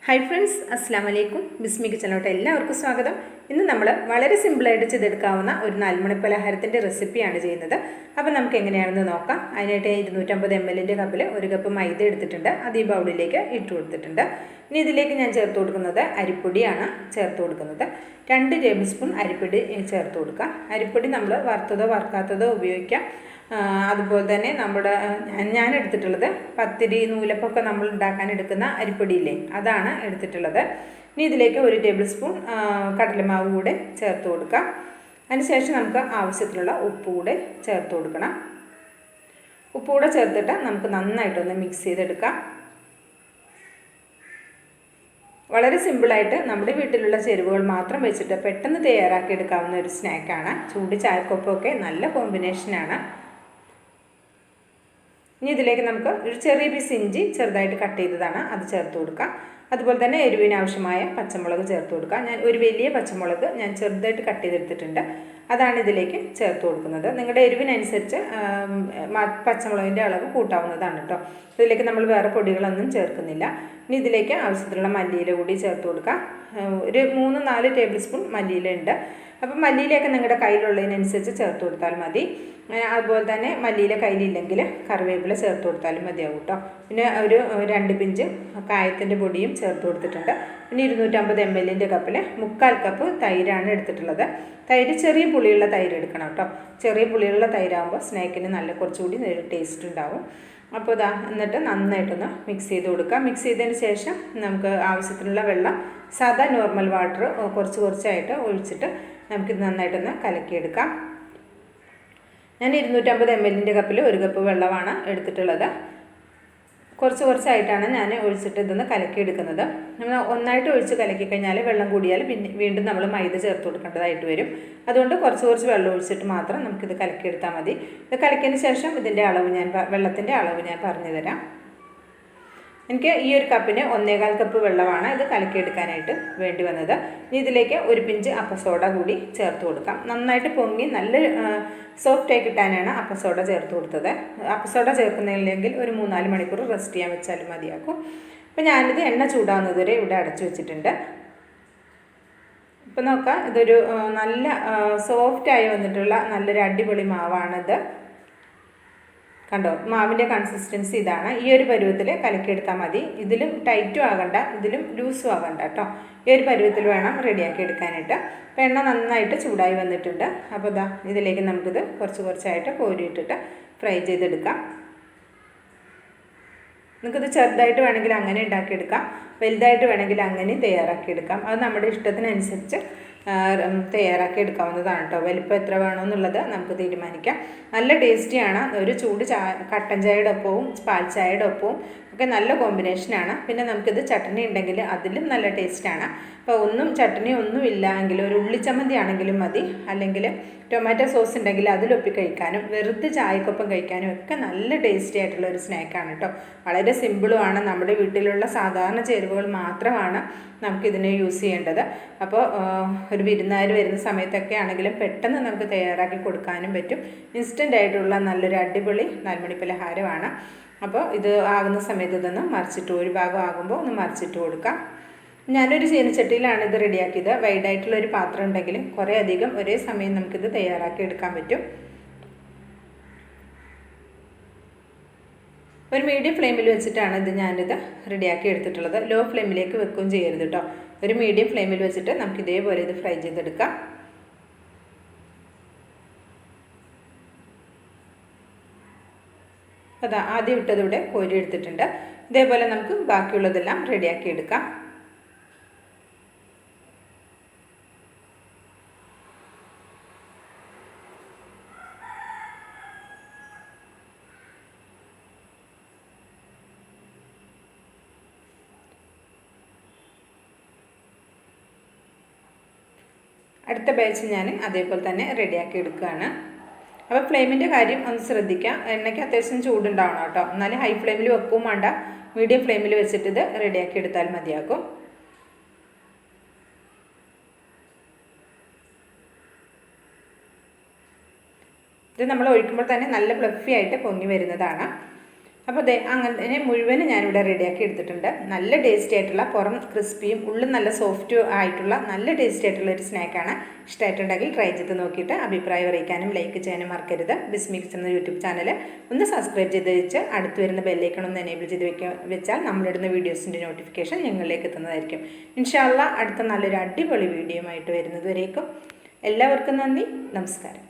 Hi friends, അസ്സാം വലൈക്കും. ബിസ്മി കിച്ചണിലോട്ട് എല്ലാവർക്കും സ്വാഗതം. ഇന്ന് നമ്മൾ വളരെ സിമ്പിളായിട്ട് ചെയ്തെടുക്കാവുന്ന ഒരു 4 മണി പലഹാരത്തിൻ്റെ റെസിപ്പിയാണ് ചെയ്യുന്നത്. അപ്പോൾ നമുക്ക് എങ്ങനെയാണെന്ന് നോക്കാം. അതിനായിട്ട് 250 ml കപ്പിൽ 1 കപ്പ് മൈദ എടുത്തിട്ടുണ്ട്. അത് ഈ ബൗളിലേക്ക് ഇട്ട് കൊടുത്തിട്ടുണ്ട്. ഇനി ഇതിലേക്ക് ഞാൻ ചേർത്ത് കൊടുക്കുന്നത് അരിപ്പൊടിയാണ് ചേർത്ത് കൊടുക്കുന്നത്. 2 ടേബിൾ സ്പൂൺ അരിപ്പൊടി ചേർത്ത് കൊടുക്കാം. അരിപ്പൊടി നമ്മൾ വറുത്തതോ വറുക്കാത്തതോ ഉപയോഗിക്കാം. അതുപോലെ തന്നെ ഞാൻ എടുത്തിട്ടുള്ളത് പത്തിരി നൂലപ്പൊക്കെ നമ്മൾ ഉണ്ടാക്കാൻ എടുക്കുന്ന അരിപ്പൊടിയില്ലേ, അതാണ് എടുത്തിട്ടുള്ളത്. ഇനി ഇതിലേക്ക് 1 ടേബിൾ സ്പൂൺ കടലമാവ് കൂടെ ചേർത്ത് കൊടുക്കാം. അതിനുശേഷം നമുക്ക് ആവശ്യത്തിനുള്ള ഉപ്പ് കൂടെ ചേർത്ത് കൊടുക്കണം. ഉപ്പ് കൂടെ ചേർത്തിട്ട് നമുക്ക് നന്നായിട്ടൊന്ന് മിക്സ് ചെയ്തെടുക്കാം. വളരെ സിമ്പിളായിട്ട് നമ്മുടെ വീട്ടിലുള്ള ചേരുവകൾ മാത്രം വെച്ചിട്ട് പെട്ടെന്ന് തയ്യാറാക്കി എടുക്കാവുന്ന ഒരു സ്നാക്കാണ്. ചൂട് ചായക്കൊപ്പമൊക്കെ നല്ല കോമ്പിനേഷനാണ്. ഇനി ഇതിലേക്ക് നമുക്ക് ഒരു ചെറിയ പീസ് ഇഞ്ചി ചെറുതായിട്ട് കട്ട് ചെയ്തതാണ്, അത് ചേർത്ത് കൊടുക്കാം. അതുപോലെ തന്നെ എരിവിന് ആവശ്യമായ പച്ചമുളക് ചേർത്ത് കൊടുക്കാം. ഞാൻ ഒരു വലിയ പച്ചമുളക് ഞാൻ ചെറുതായിട്ട് കട്ട് ചെയ്തെടുത്തിട്ടുണ്ട്, അതാണ് ഇതിലേക്ക് ചേർത്ത് കൊടുക്കുന്നത്. നിങ്ങളുടെ എരിവിനനുസരിച്ച് പച്ചമുളകിൻ്റെ അളവ് കൂട്ടാവുന്നതാണ് കേട്ടോ. ഇതിലേക്ക് നമ്മൾ വേറെ പൊടികളൊന്നും ചേർക്കുന്നില്ല. ഇനി ഇതിലേക്ക് ആവശ്യത്തിനുള്ള മല്ലിയില കൂടി ചേർത്ത് കൊടുക്കാം. ഒരു 3-4 ടേബിൾ സ്പൂൺ മല്ലിയില ഉണ്ട്. അപ്പം മല്ലിയിലയൊക്കെ നിങ്ങളുടെ കയ്യിലുള്ളതിനനുസരിച്ച് ചേർത്ത് കൊടുത്താൽ മതി. അതുപോലെ തന്നെ മല്ലിയില കയ്യിലില്ലെങ്കിൽ കറിവേപ്പില ചേർത്ത് കൊടുത്താലും മതിയാവും കേട്ടോ. പിന്നെ ഒരു 2 പിഞ്ച് കായത്തിൻ്റെ പൊടിയും ചേർത്ത് കൊടുത്തിട്ടുണ്ട്. പിന്നെ 250 ml കപ്പിൽ 3/4 കപ്പ് തൈരാണ് എടുത്തിട്ടുള്ളത്. തൈര് ചെറിയ പുളിയുള്ള തൈര് എടുക്കണം കേട്ടോ. ചെറിയ പുളിയുള്ള തൈരാകുമ്പോൾ സ്നാക്കിന് നല്ല കുറച്ചുകൂടി ടേസ്റ്റ് ഉണ്ടാവും. അപ്പോൾ എന്നിട്ട് നന്നായിട്ടൊന്ന് മിക്സ് ചെയ്ത് കൊടുക്കുക. മിക്സ് ചെയ്തതിന് ശേഷം നമുക്ക് ആവശ്യത്തിനുള്ള വെള്ളം, സാധാ നോർമൽ വാട്ടർ കുറച്ചായിട്ട് ഒഴിച്ചിട്ട് നമുക്കിത് നന്നായിട്ടൊന്ന് കലക്കിയെടുക്കാം. ഞാൻ 250 ml കപ്പിൽ 1 കപ്പ് വെള്ളമാണ് എടുത്തിട്ടുള്ളത്. കുറച്ചായിട്ടാണ് ഞാൻ ഒഴിച്ചിട്ട് ഇതൊന്ന് കലക്കിയെടുക്കുന്നത്. നമ്മൾ ഒന്നായിട്ട് ഒഴിച്ച് കലക്കി കഴിഞ്ഞാൽ വെള്ളം കൂടിയാൽ പിന്നെ വീണ്ടും നമ്മൾ മൈദ ചേർത്ത് കൊടുക്കേണ്ടതായിട്ട് വരും. അതുകൊണ്ട് കുറച്ച് വെള്ളം ഒഴിച്ചിട്ട് മാത്രം നമുക്കിത് കലക്കിയെടുത്താൽ മതി. ഇത് കലക്കിയതിന് ശേഷം വെള്ളത്തിൻ്റെ അളവ് ഞാൻ പറഞ്ഞു തരാം. എനിക്ക് ഈ ഒരു കപ്പിന് 1/4 കപ്പ് വെള്ളമാണ് ഇത് കലക്കിയെടുക്കാനായിട്ട് വേണ്ടി വന്നത്. ഇനി ഇതിലേക്ക് 1 പിഞ്ച് അപ്പസോഡ കൂടി ചേർത്ത് കൊടുക്കാം. നന്നായിട്ട് പൊങ്ങി നല്ല സോഫ്റ്റായി കിട്ടാനാണ് അപ്പസോഡ ചേർത്ത് കൊടുത്തത്. അപ്പസോഡ ചേർക്കുന്നില്ലെങ്കിൽ ഒരു 3-4 മണിക്കൂർ റെസ്റ്റ് ചെയ്യാൻ വെച്ചാലും മതിയാക്കും. അപ്പോൾ ഞാനിത് എണ്ണ ചൂടാവുന്നതുവരെ ഇവിടെ അടച്ചു വെച്ചിട്ടുണ്ട്. ഇപ്പം നോക്കാം, ഇതൊരു നല്ല സോഫ്റ്റായി വന്നിട്ടുള്ള നല്ലൊരു അടിപൊളി മാവാണിത്. കണ്ടോ, മാവിൻ്റെ കൺസിസ്റ്റൻസി ഇതാണ്. ഈ ഒരു പരുവത്തിൽ കലക്കിയെടുത്താൽ മതി. ഇതിലും ടൈറ്റും ആകണ്ട, ഇതിലും ലൂസും ആകണ്ട കേട്ടോ. ഈ ഒരു പരുവത്തിൽ വേണം റെഡിയാക്കി എടുക്കാനായിട്ട്. അപ്പോൾ എണ്ണ നന്നായിട്ട് ചൂടായി വന്നിട്ടുണ്ട്. അപ്പോൾ ഇതിലേക്ക് നമുക്കിത് കുറച്ചായിട്ട് കോരിയിട്ടിട്ട് ഫ്രൈ ചെയ്തെടുക്കാം. നിങ്ങൾക്കിത് ചെറുതായിട്ട് വേണമെങ്കിൽ അങ്ങനെ ഉണ്ടാക്കിയെടുക്കാം, വലുതായിട്ട് വേണമെങ്കിൽ അങ്ങനെയും തയ്യാറാക്കിയെടുക്കാം. അത് നമ്മുടെ ഇഷ്ടത്തിനനുസരിച്ച് തയ്യാറാക്കി എടുക്കാവുന്നതാണ് കേട്ടോ. വലിപ്പം എത്ര വേണമെന്നുള്ളത് നമുക്ക് തീരുമാനിക്കാം. നല്ല ടേസ്റ്റിയാണ്. ഒരു ചൂട് കട്ടൻ ചായയുടെ ഒപ്പവും പാൽ ചായയുടെ ഒപ്പവും ഒക്കെ നല്ല കോമ്പിനേഷനാണ്. പിന്നെ നമുക്കിത് ചട്നി ഉണ്ടെങ്കിൽ അതിലും നല്ല ടേസ്റ്റാണ്. അപ്പോൾ ചട്നി ഒന്നും ഇല്ല എങ്കിൽ ഒരു ഉള്ളിച്ചമ്മന്തി ആണെങ്കിലും മതി, അല്ലെങ്കിൽ ടൊമാറ്റോ സോസ് ഉണ്ടെങ്കിൽ അതിലൊപ്പി കഴിക്കാനും വെറുതെ ചായക്കൊപ്പം കഴിക്കാനും ഒക്കെ നല്ല ടേസ്റ്റി ആയിട്ടുള്ള ഒരു സ്നാക്കാണ് കേട്ടോ. വളരെ സിമ്പിളുമാണ്. നമ്മുടെ വീട്ടിലുള്ള സാധാരണ ചേരുവകൾ മാത്രമാണ് നമുക്കിതിനെ യൂസ് ചെയ്യേണ്ടത്. അപ്പോൾ ഒരു വിരുന്നുകാർ വരുന്ന സമയത്തൊക്കെ ആണെങ്കിലും പെട്ടെന്ന് നമുക്ക് തയ്യാറാക്കി കൊടുക്കാനും പറ്റും. ഇൻസ്റ്റൻ്റ് ആയിട്ടുള്ള നല്ലൊരു അടിപൊളി 4 മണി പലഹാരമാണ്. അപ്പോൾ ഇത് ആകുന്ന സമയത്ത് ഇതൊന്ന് മറിച്ചിട്ട്, ഒരു ഭാഗം ആകുമ്പോൾ ഒന്ന് മറിച്ചിട്ട് കൊടുക്കാം. ഞാനൊരു ചീനച്ചട്ടിയിലാണ് ഇത് റെഡിയാക്കിയത്. വൈഡായിട്ടുള്ള ഒരു പാത്രം ഉണ്ടെങ്കിൽ കുറേ അധികം ഒരേ സമയം നമുക്കിത് തയ്യാറാക്കി എടുക്കാൻ പറ്റും. ഒരു മീഡിയം ഫ്ലെയിമിൽ വെച്ചിട്ടാണ് ഞാനിത് റെഡിയാക്കി എടുത്തിട്ടുള്ളത്. ലോ ഫ്ലെയിമിലേക്ക് വെക്കുകയും ചെയ്യരുത് കേട്ടോ. ഒരു മീഡിയം ഫ്ലെയിമിൽ വെച്ചിട്ട് നമുക്ക് ഇതേപോലെ ഇത് ഫ്രൈ ചെയ്തെടുക്കാം. ആദ്യം ഇട്ടതിവിടെ കോരി എടുത്തിട്ടുണ്ട്. ഇതേപോലെ നമുക്ക് ബാക്കിയുള്ളതെല്ലാം റെഡിയാക്കി എടുക്കാം. അടുത്ത ബാച്ച് ഞാൻ അതേപോലെ തന്നെ റെഡിയാക്കി എടുക്കുകയാണ്. അപ്പോൾ ഫ്ലെയിമിൻ്റെ കാര്യം ഒന്ന് ശ്രദ്ധിക്കുക. എണ്ണയ്ക്ക് അത്യാവശ്യം ചൂടുണ്ടാവണം കേട്ടോ. എന്നാലും ഹൈ ഫ്ലെയിമിൽ വെക്കുകയും വേണ്ട, മീഡിയം ഫ്ലെയിമിൽ വെച്ചിട്ട് ഇത് റെഡിയാക്കി എടുത്താൽ മതിയാകും. ഇത് നമ്മൾ ഒഴിക്കുമ്പോൾ തന്നെ നല്ല ഫ്ലഫി ആയിട്ട് പൊങ്ങി വരുന്നതാണ്. അപ്പോൾ അതെ അങ്ങനെ മുഴുവനും ഞാനിവിടെ റെഡിയാക്കി എടുത്തിട്ടുണ്ട്. നല്ല ടേസ്റ്റി ആയിട്ടുള്ള, പുറം ക്രിസ്പിയും ഉള്ളും നല്ല സോഫ്റ്റ് ആയിട്ടുള്ള നല്ല ടേസ്റ്റി ആയിട്ടുള്ള ഒരു സ്നാക്കാണ്. ഇഷ്ടമായിട്ടുണ്ടെങ്കിൽ ട്രൈ ചെയ്ത് നോക്കിയിട്ട് അഭിപ്രായം അറിയിക്കാനും ലൈക്ക് ചെയ്യാനും മറക്കരുത്. ബിസ്മി കിച്ചൺ എന്ന യൂട്യൂബ് ചാനൽ ഒന്ന് സബ്സ്ക്രൈബ് ചെയ്ത് വെച്ച് അടുത്ത് വരുന്ന ബെല്ലൈക്കൺ ഒന്ന് എനേബിൾ ചെയ്ത് വെച്ചാൽ നമ്മളിടുന്ന വീഡിയോസിൻ്റെ നോട്ടിഫിക്കേഷൻ ഞങ്ങളിലേക്ക് എത്തുന്നതായിരിക്കും. ഇൻഷാ അല്ലാഹ് അടുത്ത നല്ലൊരു അടിപൊളി വീഡിയോ ആയിട്ട് വരുന്നത് വരേക്കും എല്ലാവർക്കും നന്ദി, നമസ്കാരം.